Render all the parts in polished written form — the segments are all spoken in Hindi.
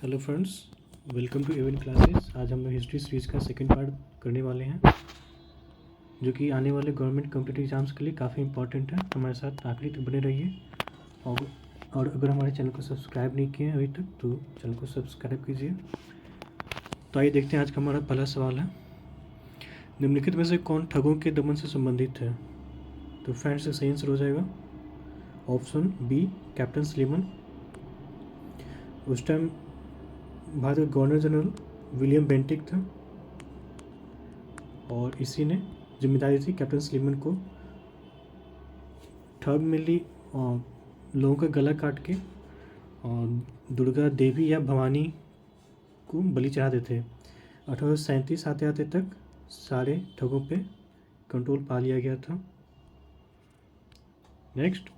Hello friends, welcome to Avon classes. आज हम लोग हिस्ट्री सीरीज़ का सेकंड पार्ट करने वाले हैं, जो कि आने वाले गवर्नमेंट कॉम्पिटिटिव एग्जाम्स के लिए काफ़ी इंपॉर्टेंट है। हमारे साथ आखिरी तक बने रहिए। और अगर हमारे चैनल को सब्सक्राइब नहीं किए हैं अभी तक तो चैनल को सब्सक्राइब कीजिए। तो आइए देखते हैं आज का हमारा पहला सवाल है, निम्नलिखित में से कौन ठगों के दमन से संबंधित है। तो फ्रेंड्स, सही आंसर हो जाएगा ऑप्शन बी, कैप्टन स्लीमन। उस टाइम भारत का गवर्नर जनरल विलियम बेंटिक था और इसी ने जिम्मेदारी थी कैप्टन स्लीमन को ठग मिली और लोगों का गला काट के और दुर्गा देवी या भवानी को बलि चढ़ाते थे। 1837 आते आते तक सारे ठगों पे कंट्रोल पा लिया गया था। नेक्स्ट,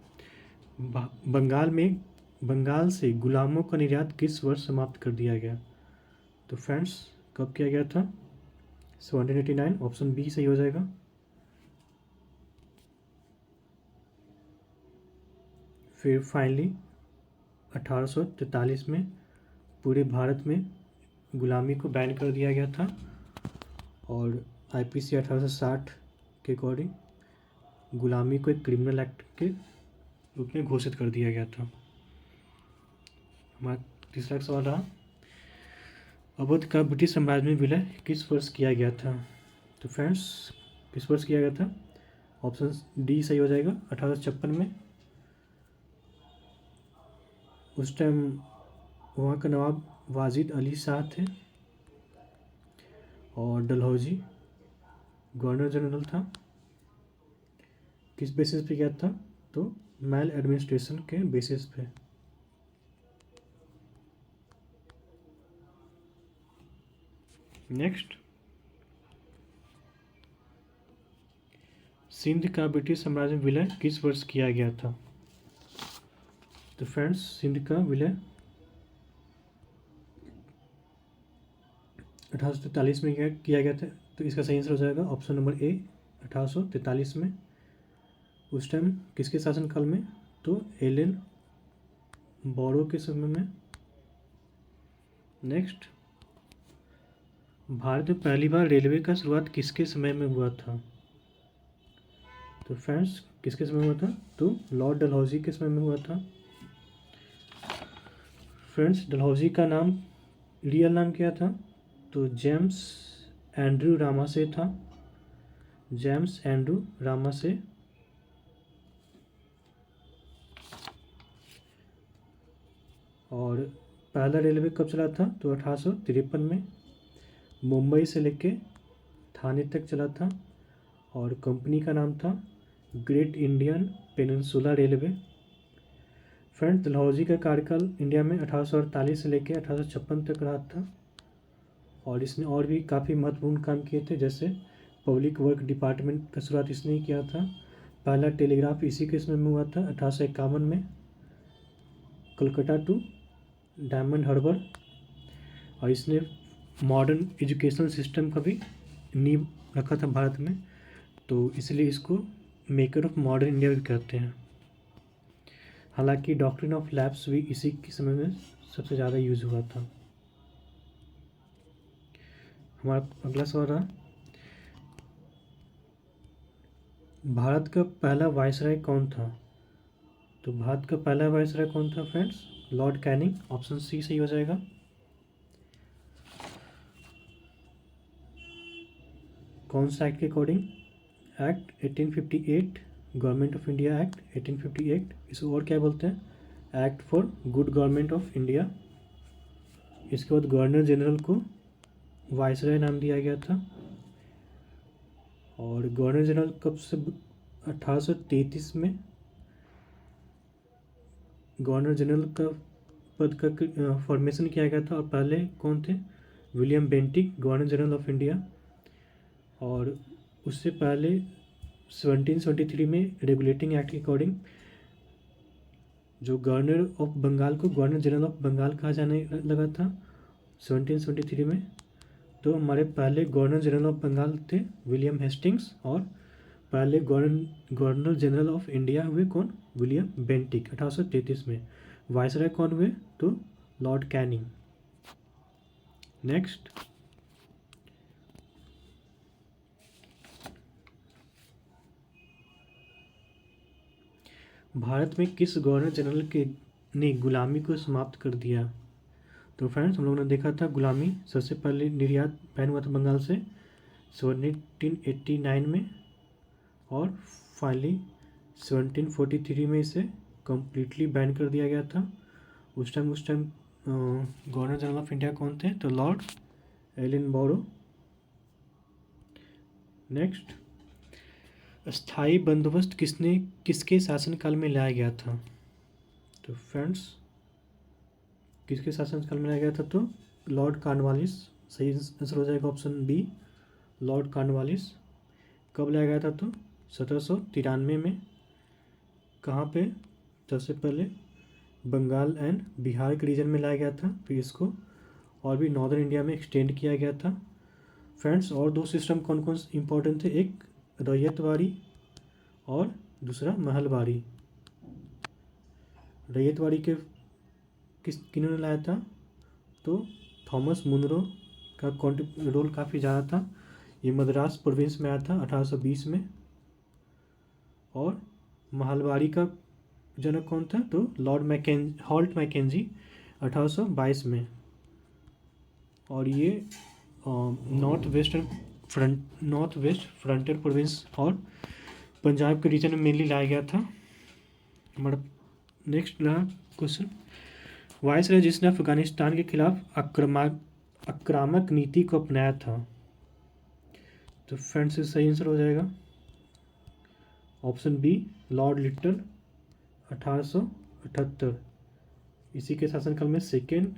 बंगाल से गुलामों का निर्यात किस वर्ष समाप्त कर दिया गया। तो फ्रेंड्स, कब किया गया था? 1789, ऑप्शन बी सही हो जाएगा। फिर फाइनली 1843 में पूरे भारत में गुलामी को बैन कर दिया गया था और आईपीसी 1860 के अकॉर्डिंग गुलामी को एक क्रिमिनल एक्ट के रूप में घोषित कर दिया गया था। हमारा तीसरा सवाल रहा, अवध का ब्रिटिश साम्राज्य में विलय किस वर्ष किया गया था। तो फ्रेंड्स, किस वर्ष किया गया था? ऑप्शन डी सही हो जाएगा, 1856 में। उस टाइम वहाँ का नवाब वाजिद अली शाह थे और डलहौजी गवर्नर जनरल था। किस बेसिस पे किया था? तो मैल एडमिनिस्ट्रेशन के बेसिस पे। नेक्स्ट, सिंध का ब्रिटिश साम्राज्य में विलय किस वर्ष किया गया था। तो फ्रेंड्स, सिंध का विलय 1843 में किया गया था। तो इसका सही आंसर हो जाएगा ऑप्शन नंबर ए, 1843 में। उस टाइम किसके शासनकाल में? तो एलन बोरो के समय में। नेक्स्ट, भारत में पहली बार रेलवे का शुरुआत किसके समय में हुआ था। तो फ्रेंड्स, किसके समय में हुआ था? तो लॉर्ड डलहौजी के समय में हुआ था। फ्रेंड्स, डलहौजी का नाम, रियल नाम क्या था? तो जेम्स एंड्रू रामासे था। James Andrew Ramsay. और पहला रेलवे कब चला था? तो 1853 में मुंबई से लेके थाने तक चला था और कंपनी का नाम था great Indian peninsula railway. Friends, Dalhousie का कार्यकाल इंडिया में 1848 से लेकर 1856 तक रहा था और इसने और भी काफ़ी महत्वपूर्ण काम किए थे, जैसे पब्लिक वर्क डिपार्टमेंट का शुरुआत इसने ही किया था। पहला टेलीग्राफ इसी के समय में हुआ था 1851 में, कलकत्ता टू डायमंड हार्बर। और इसने मॉडर्न एजुकेशनल सिस्टम का भी नींव रखा था भारत में, तो इसलिए इसको मेकर ऑफ मॉडर्न इंडिया भी कहते हैं। हालांकि डॉक्ट्रिन ऑफ लैब्स भी इसी के समय में सबसे ज़्यादा यूज हुआ था। हमारा अगला सवाल रहा, भारत का पहला वायसराय कौन था। तो भारत का पहला वायसराय कौन था friends? Lord Canning. Option C सही हो जाएगा। कौन सा एक्ट के according? Act 1858, government of India act 1858। इसको और क्या बोलते हैं? Act for good government of India. इसके बाद गवर्नर जनरल को वायसराय नाम दिया गया था और गवर्नर जनरल कब से? 1833 में गवर्नर जनरल का पद का फॉर्मेशन किया गया था और पहले कौन थे? William Bentinck, governor general of India. और उससे पहले 1773 में रेगुलेटिंग एक्ट के अकॉर्डिंग जो गवर्नर ऑफ बंगाल को गवर्नर जनरल ऑफ बंगाल कहा जाने लगा था 1773 में। तो हमारे पहले गवर्नर जनरल ऑफ बंगाल थे विलियम हेस्टिंग्स और पहले गवर्नर जनरल ऑफ इंडिया हुए कौन? विलियम बेंटिक 1833 में। वायसराय कौन हुए? तो लॉर्ड कैनिंग। नेक्स्ट, भारत में किस गवर्नर जनरल के ने गुलामी को समाप्त कर दिया? तो फ्रेंड्स, हम लोगों ने देखा था गुलामी सबसे पहले निर्यात बैन हुआ था बंगाल से 1789 में, और फाइनली 1743 में इसे कम्प्लीटली बैन कर दिया गया था। उस time governor general of India कौन थे? तो लॉर्ड एलिनबरो। नेक्स्ट, स्थायी बंदोबस्त किसके शासनकाल में लाया गया था? तो फ्रेंड्स, किसके शासनकाल में लाया गया था? तो लॉर्ड कॉर्नवालिस। सही आंसर हो जाएगा ऑप्शन बी, लॉर्ड कॉर्नवालिस। कब लाया गया था? तो 1793 में। कहाँ पे? सबसे पहले बंगाल एंड बिहार के रीजन में लाया गया था, फिर इसको और भी नॉर्दर्न इंडिया में एक्सटेंड किया गया था। फ्रेंड्स, और दो सिस्टम कौन कौन से इंपॉर्टेंट थे? एक रैयतवाड़ी और दूसरा महलवाड़ी। रैयतवाड़ी के किन्होंने लाया था? तो थॉमस मुनरो का रोल काफ़ी ज़्यादा था। ये मद्रास प्रोविंस में आया था 1820 में। और महलवाड़ी का जनक कौन था? तो लॉर्ड हॉल्ट मैकेंजी 1822 में। और ये नॉर्थ वेस्ट फ्रंटियर प्रोविंस और पंजाब के रीजन में मेनली लाया गया था। हमारा नेक्स्ट रहा क्वेश्चन, वायसराय जिसने अफगानिस्तान के खिलाफ आक्रामक नीति को अपनाया था? तो फ्रेंड्स, सही आंसर हो जाएगा ऑप्शन बी, लॉर्ड लिटन 1878। इसी के शासनकाल में सेकेंड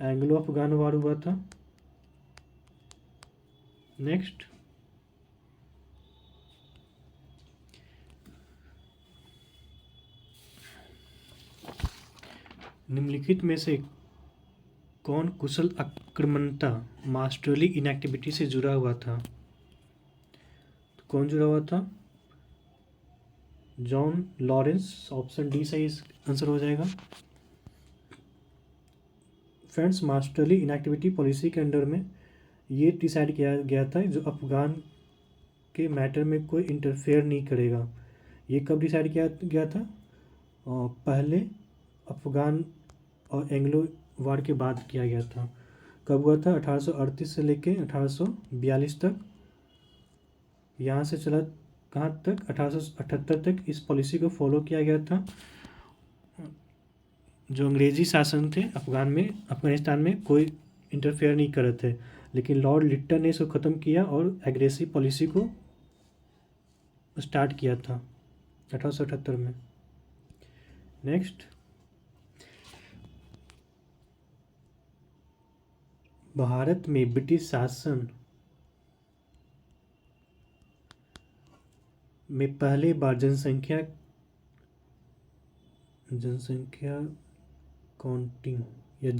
एंग्लो अफगान वार हुआ था। नेक्स्ट, निम्नलिखित में से कौन कुशल आक्रमणता मास्टरली इनएक्टिविटी से जुड़ा हुआ था? तो कौन जुड़ा हुआ था? John Lawrence. ऑप्शन डी सही आंसर हो जाएगा। फ्रेंड्स, मास्टरली इनएक्टिविटी पॉलिसी के अंडर में ये डिसाइड किया गया था जो अफगान के मैटर में कोई इंटरफेयर नहीं करेगा। ये कब डिसाइड किया गया था? पहले अफगान और एंग्लो वार के बाद किया गया था। कब हुआ था? 1838 से लेके 1842 तक। यहाँ से चला कहाँ तक? 1878 तक इस पॉलिसी को फॉलो किया गया था। जो अंग्रेजी शासन थे अफगानिस्तान में कोई इंटरफेयर नहीं कर रहे थे, लेकिन लॉर्ड लिट्टन ने इसको ख़त्म किया और एग्रेसिव पॉलिसी को स्टार्ट किया था 1878 में। नेक्स्ट, भारत में ब्रिटिश शासन में पहले बार जनसंख्या काउंटिंग या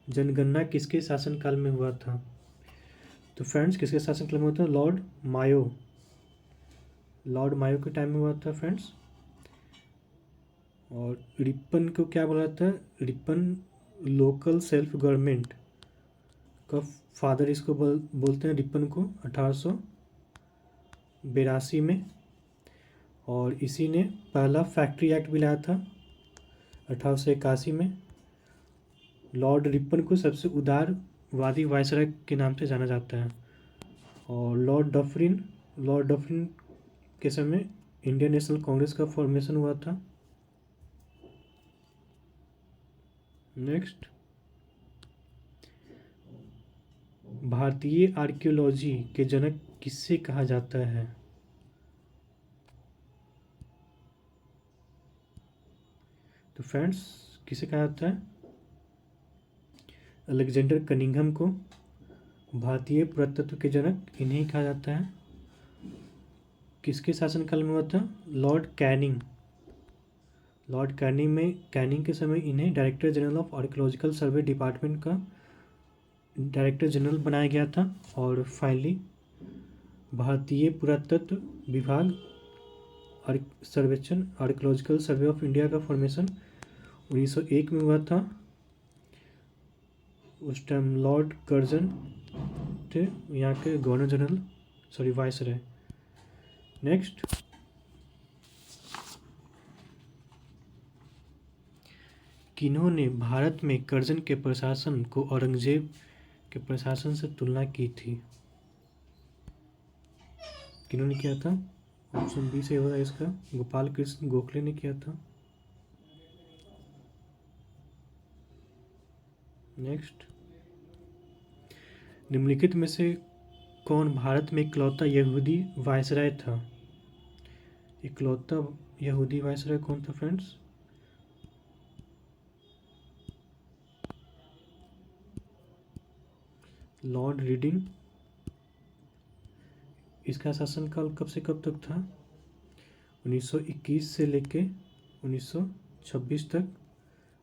जनगणना किसके शासनकाल में हुआ था? तो फ्रेंड्स, किसके शासनकाल में हुआ था? लॉर्ड मायो के टाइम में हुआ था फ्रेंड्स। और रिपन को क्या बोला था? रिपन लोकल सेल्फ गवर्नमेंट का फादर इसको बोलते हैं, रिपन को 1882 में। और इसी ने पहला फैक्ट्री एक्ट भी लाया था 1881 में। लॉर्ड रिपन को सबसे उदारवादी वायसराय के नाम से जाना जाता है। और लॉर्ड डफरिन के समय इंडियन नेशनल कांग्रेस का फॉर्मेशन हुआ था। नेक्स्ट, भारतीय आर्कियोलॉजी के जनक किससे कहा जाता है? तो फ्रेंड्स, किसे कहा जाता है? अलेक्जेंडर कनिंघम को भारतीय पुरातत्व के जनक इन्हें कहा जाता है। किसके शासनकाल में हुआ था? लॉर्ड कैनिंग के समय इन्हें director general of archaeological survey department का डायरेक्टर जनरल बनाया गया था। और फाइनली भारतीय पुरातत्व विभाग सर्वेक्षण आर्कियोलॉजिकल सर्वे ऑफ इंडिया का फॉर्मेशन 1901 में हुआ था। उस टाइम लॉर्ड कर्जन थे यहाँ के governor general, sorry viceroy. Next, किन्होंने भारत में कर्जन के प्रशासन को औरंगजेब के प्रशासन से तुलना की थी? किन्होंने किया था? ऑप्शन बी से होगा इसका, गोपाल कृष्ण गोखले ने किया था। नेक्स्ट, निम्नलिखित में से कौन भारत में इकलौता यहूदी वायसराय था? इकलौता यहूदी वायसराय कौन था फ्रेंड्स? Lord reading. इसका शासनकाल कब से कब तक था? 1921 से लेके 1926 तक,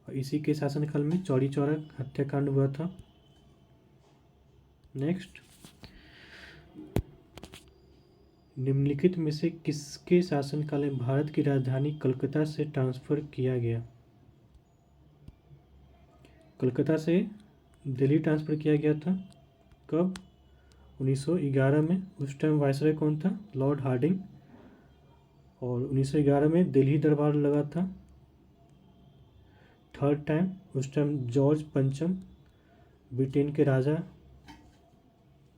और इसी के शासनकाल में चौरी चौरा हत्याकांड हुआ था। नेक्स्ट, निम्नलिखित में से किसके शासनकाल में भारत की राजधानी कलकत्ता से ट्रांसफर किया गया? कलकत्ता से दिल्ली ट्रांसफर किया गया था। कब? 1911 में। उस टाइम वायसराय कौन था? Lord Hardinge. और 1911 में दिल्ली दरबार लगा था। थर्ड टाइम, उस टाइम जॉर्ज पंचम ब्रिटेन के राजा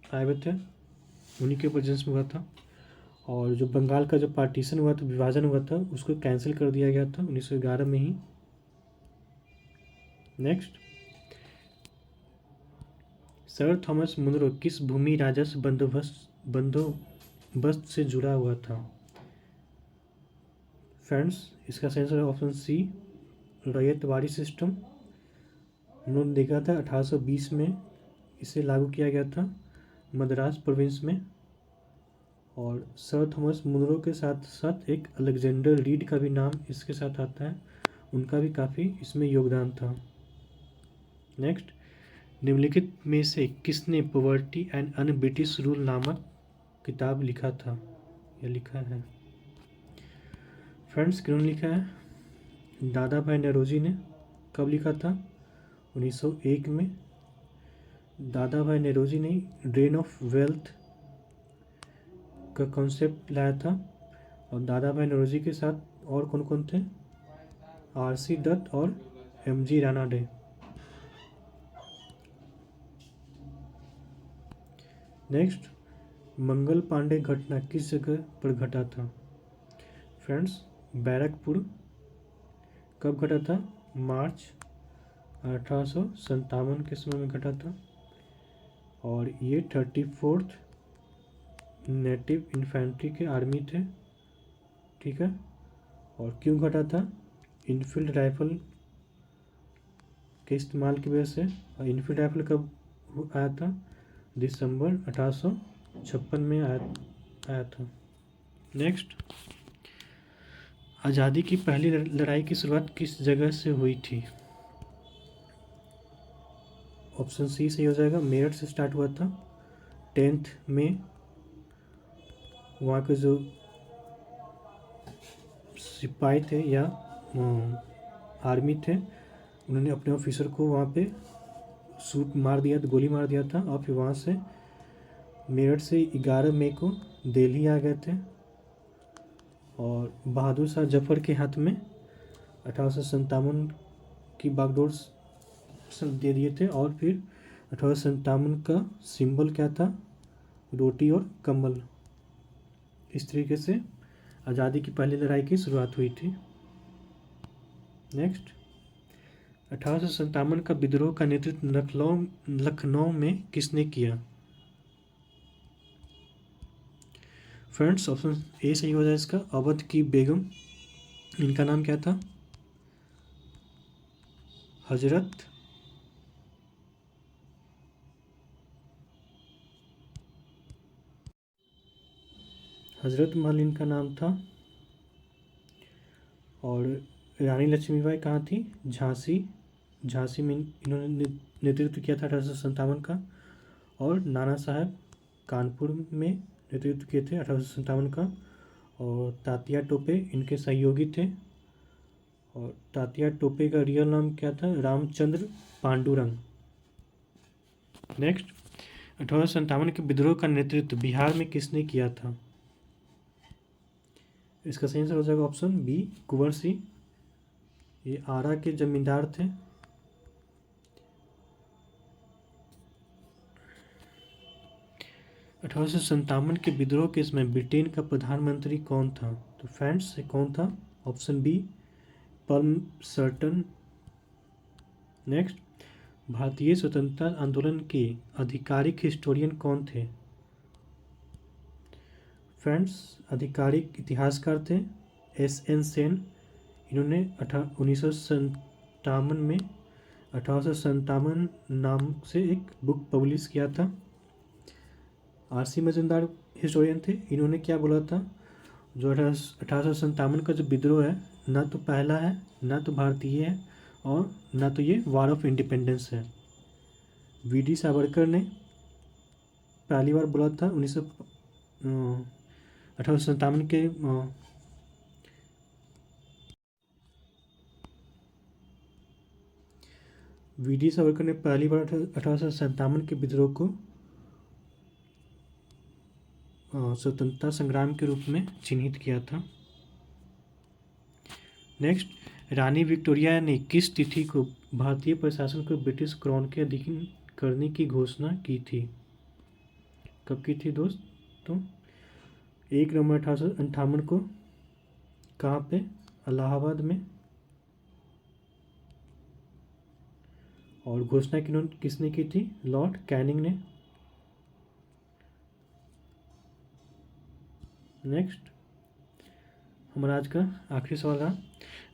आए हुए थे, उन्हीं के प्रेजेंस में हुआ था। और जो बंगाल का जो पार्टीशन हुआ था, विभाजन हुआ था, उसको कैंसिल कर दिया गया था 1911 में ही। नेक्स्ट, सर थॉमस मुनरो किस भूमि राजस्व बंदोबस्त से जुड़ा हुआ था? फ्रेंड्स, इसका आंसर है ऑप्शन सी, रैयतवाड़ी सिस्टम। उन्होंने देखा था 1820 में इसे लागू किया गया था मद्रास प्रोविंस में। और सर थॉमस मुनरो के साथ साथ एक अलेक्जेंडर रीड का भी नाम इसके साथ आता है, उनका भी काफ़ी इसमें योगदान था। नेक्स्ट, निम्नलिखित में से किसने poverty and un British rule नामक किताब लिखा था या लिखा है? फ्रेंड्स, किन्होंने लिखा है? दादा भाई नौरोजी ने। कब लिखा था? 1901 में। दादा भाई नौरोजी ने ड्रेन ऑफ वेल्थ का कॉन्सेप्ट लाया था। और दादा भाई नौरोजी के साथ और कौन कौन थे? आरसी दत्त और एमजी रानाडे। नेक्स्ट, मंगल पांडे घटना किस जगह पर घटा था? फ्रेंड्स, बैरकपुर। कब घटा था? मार्च 1857 के समय में घटा था। और ये 34th नेटिव इन्फेंट्री के आर्मी थे, ठीक है। और क्यों घटा था? इनफील्ड राइफल के इस्तेमाल की वजह से। और इनफील्ड राइफल कब आया था? दिसंबर 1856 में आया था। नेक्स्ट, आज़ादी की पहली लड़ाई की शुरुआत किस जगह से हुई थी? ऑप्शन सी सही हो जाएगा, मेरठ से स्टार्ट हुआ था 10 में। वहाँ के जो सिपाही थे या आर्मी थे, उन्होंने अपने ऑफिसर को वहाँ पे शूट मार दिया, गोली मार दिया था। और फिर वहाँ से मेरठ से 11 मई को दिल्ली आ गए थे। और बहादुर शाह जफर के हाथ में 1857 की बागडोर दे दिए थे। और फिर 1857 का सिंबल क्या था? रोटी और कम्बल। इस तरीके से आज़ादी की पहली लड़ाई की शुरुआत हुई थी। नेक्स्ट, 1857 का विद्रोह का नेतृत्व लखनऊ में किसने किया? फ्रेंड्स, ऑप्शन ए सही हो जाए इसका, अवध की बेगम। इनका नाम क्या था? हजरत महल इनका नाम था। और रानी लक्ष्मीबाई कहाँ थी? झांसी में इन्होंने नेतृत्व किया था 1857 का। और नाना साहब कानपुर में नेतृत्व किए थे 1857 का। और तात्या टोपे इनके सहयोगी थे। और तात्या टोपे का रियल नाम क्या था? रामचंद्र पांडुरंग। नेक्स्ट, 1857 के विद्रोह का नेतृत्व बिहार में किसने किया था? इसका सही आंसर हो जाएगा ऑप्शन बी, कुंवर सिंह। ये आरा के जमींदार थे। अठारह के विद्रोह के समय ब्रिटेन का प्रधानमंत्री कौन था? तो फ्रेंड्स कौन था? Option B, पल्मसर्टन। नेक्स्ट, भारतीय स्वतंत्रता आंदोलन के आधिकारिक हिस्टोरियन कौन थे? फ्रेंड्स, आधिकारिक इतिहासकार थे एस.एन. सेन। इन्होंने 1957 में 1857 नाम से एक बुक पब्लिश किया था। आर.सी. मजुमदार हिस्टोरियन थे। इन्होंने क्या बोला था, जो 1857 का जो विद्रोह है, ना तो पहला है, ना तो भारतीय है, और ना तो ये वार ऑफ इंडिपेंडेंस है। वी.डी. सावरकर ने पहली बार बोला था 1857 के वी.डी. सावरकर ने पहली बार 1857 के विद्रोह को स्वतंत्रता संग्राम के रूप में चिन्हित किया था। नेक्स्ट, रानी विक्टोरिया ने किस तिथि को भारतीय प्रशासन को ब्रिटिश क्राउन के अधीन करने की घोषणा की थी? कब की थी दोस्तों? 1 नवंबर 1858 को। कहाँ पे? इलाहाबाद में। और घोषणा किसने की थी? लॉर्ड कैनिंग ने। नेक्स्ट, हमारा आज का आखिरी सवाल रहा,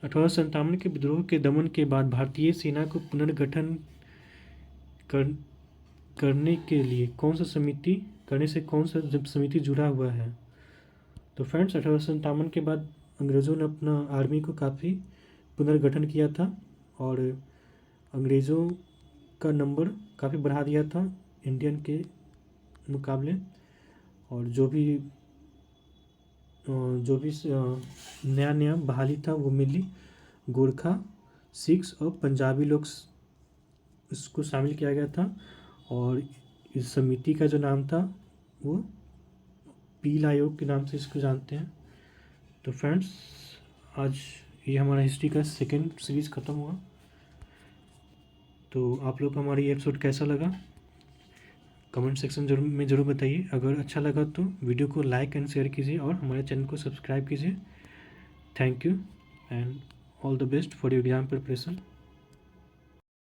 1857 के विद्रोह के दमन के बाद भारतीय सेना को पुनर्गठन करने के लिए कौन सा समिति जुड़ा हुआ है? तो फ्रेंड्स, 1857 के बाद अंग्रेज़ों ने अपना आर्मी को काफ़ी पुनर्गठन किया था और अंग्रेज़ों का नंबर काफ़ी बढ़ा दिया था इंडियन के मुकाबले। और जो भी नया बहाली था वो मिली गोरखा, सिख्स और पंजाबी लोग इसको शामिल किया गया था। और इस समिति का जो नाम था वो पील आयोग के नाम से इसको जानते हैं। तो फ्रेंड्स, आज ये हमारा हिस्ट्री का सेकेंड सीरीज़ ख़त्म हुआ। तो आप लोग को हमारी ये एपिसोड कैसा लगा कमेंट सेक्शन में ज़रूर बताइए। अगर अच्छा लगा तो वीडियो को लाइक एंड शेयर कीजिए और हमारे चैनल को सब्सक्राइब कीजिए। Thank you and all the best for your exam preparation.